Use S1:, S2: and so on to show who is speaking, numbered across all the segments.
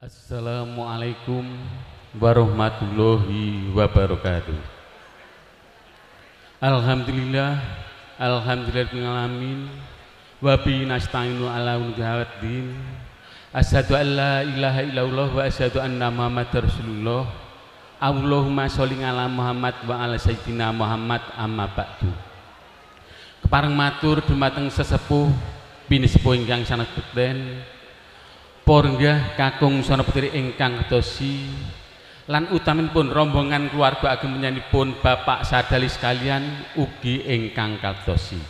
S1: Assalamualaikum warahmatullahi wabarakatuh. Alhamdulillah, alhamdulillahirrahmanirrahim. Wa bi nasta'inu ala umuriddin. Asyhadu an la ilaha illallah wa asyhadu anna Muhammadar Rasulullah. Allahumma sholli ala Muhammad wa ala sayyidina Muhammad amma ba'du. Kepareng matur dumateng sesepuh pinisepuh ingkang sanget bekten. Pornggah kakung sono putri ingkang kedosi lan utaminipun rombongan keluarga ageng menyanipun Bapak sadali sekalian ugi ingkang kadosi.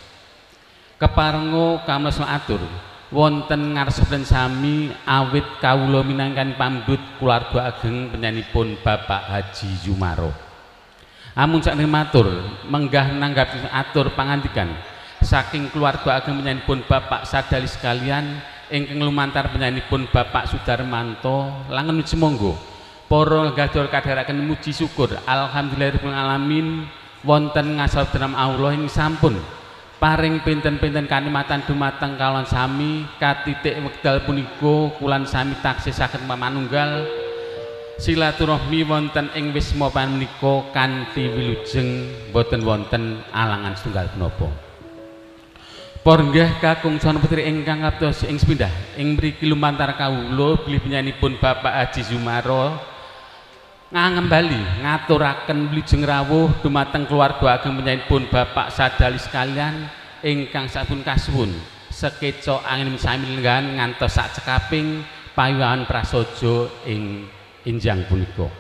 S1: Keparenga kamesna atur wonten ngarsipun sami awit kawula minangkan pambut keluarga ageng penyanipun Bapak Haji Jumaro. Amun sakniki matur menggah nanggapi atur pangandikan saking keluarga ageng penyanipun Bapak sadali sekalian ingkang lumantar penyanipun Bapak Sudarmanto langen muji monggo para gadhah kadharaken muji syukur alhamdulillahirabbil alamin wonten ngasal-dram Allah ing sampun paring pinten-pinten kanikmatan dumateng kawula sami katitik wekdal punika kulan sami taksih saged pamanunggal silaturahmi wonten ing wisma panika kanthi wilujeng boten wonten alangan setunggal menapa. Pornggah kakung sono putri ingkang kados ing sepindah ing mriki lumantar kawula bilih penyanipun Bapak Haji Jumaro ngangembali ngaturaken wilujeng rawuh dumateng keluarga ageng penyanipun Bapak sadali sekalian ingkang sampun kasuwun sekeca angin sami lenggahan ngantos sak cekaping pawiwahan prasaja ing enjang punika.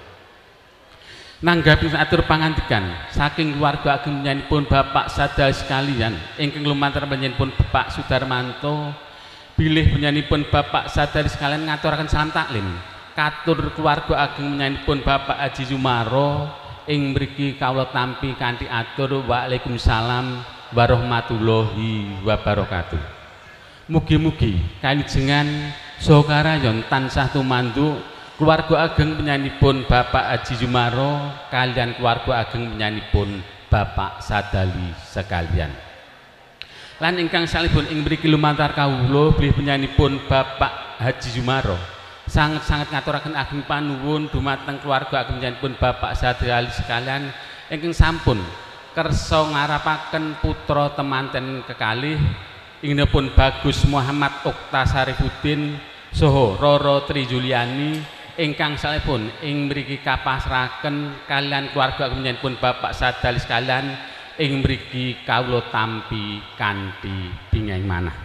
S1: Nanggapi atur pangandikan saking keluarga ageng penyanipun Bapak sadaya sekalian ingkang lumantar penyanipun Bapak Sudarmanto bilih penyanipun Bapak sadaya sekalian ngaturaken salam taklim katur keluarga ageng penyanipun Bapak Haji Jumaro ing mriki kawula tampi kanthi atur waalaikumsalam warahmatullahi wabarakatuh. Mugi-mugi kawijengan saha karayon tansah tumandu keluarga ageng penyanipun Bapak Haji Jumaro kalian keluarga ageng penyanipun Bapak sadali sekalian. Lan ingkang salibun ing mriki lumantar kawula bilih penyanipun Bapak Haji Jumaro sanget-sanget ngaturaken ageng panuwun dumateng keluarga ageng penyanipun Bapak sadali sekalian ingkang sampun kersa ngarapaken putra temanten kekalih inginipun Bagus Muhammad Okta Sarifuddin saha Roro Tri Juliani ingkang salipun ing mriki kapasrahaken kalian keluarga penyanipun Bapak sadali sekalian ing mriki kawula tampi kanthi bingeng manah.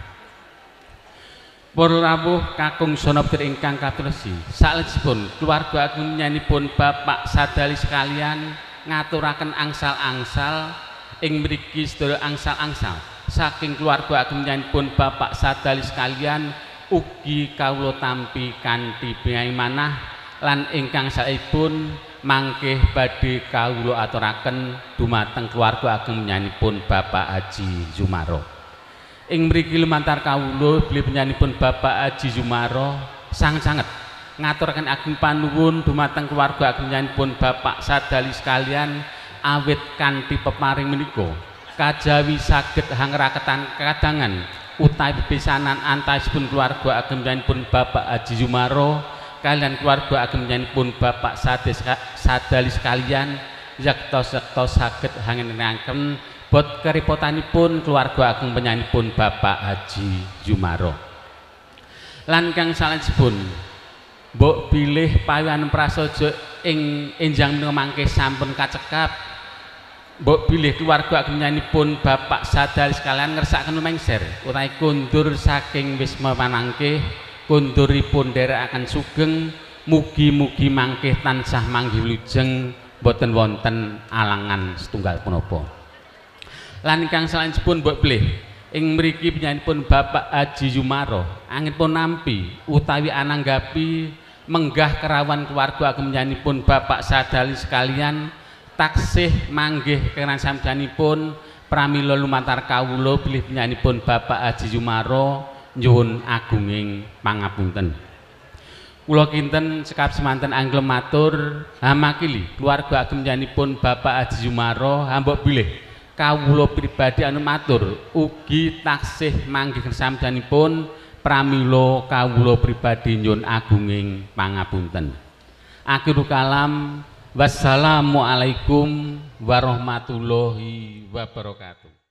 S1: Para rawuh kakung sono putri ingkang katresi salajengipun keluarga penyanipun Bapak sadali sekalian ngaturaken angsal-angsal ing mriki sedaya angsal-angsal saking keluarga penyanipun Bapak sadali sekalian ugi kawula tampi kanthi bingeng manah lan ingkang saipun mangkih badhe kawula aturaken dumateng keluarga ageng penyanipun Bapak Haji Jumaro. Ing mriki lumantar kawula bilih penyanipun Bapak Haji Jumaro sanget-sanget ngaturaken ageng panuwun dumateng keluarga ageng penyanipun Bapak sadali sekalian awit kanthi peparing menika kajawi saged hangraketan kadangan utawi bebesanan antawisipun keluarga ageng penyanipun Bapak Haji Jumaro kalian keluarga ageng penyanipun Bapak sadali sekalian yakta-yakta saged hangenaken bot keripotanipun keluarga ageng penyanipun Bapak Haji Jumaro. Lan kang salajengipun mbok bilih pawiwahan prasaja ing enjang menika mangke sampun kacekap mbok bilih keluarga ageng penyanipun Bapak sadaya sekalian ngersakaken mengser utawi kundur saking wisma panangkih kunduripun nderekaken sugeng mugi-mugi mangkih tansah manggih wilujeng boten wonten alangan setunggal punapa. Lan ingkang salajengipun mbok bilih ing mriki penyanipun Bapak Haji Jumaro anggenipun nampi utawi ananggapi menggah kerawan keluarga ageng penyanipun Bapak sadaya sekalian taksih manggih keran samdanipun pramila lumantar kawula bilih penyanipun Bapak Haji Jumaro nyuwun agunging pangapunten. Kula kinten sekap semanten anglem matur hamakili keluarga ageng penyanipun Bapak Haji Jumaro mbok bilih kawula pribadi anu matur ugi taksih manggih samdanipun pramila kawula pribadi nyuwun agunging pangapunten. Akhirul kalam, wassalamualaikum warahmatullahi wabarakatuh.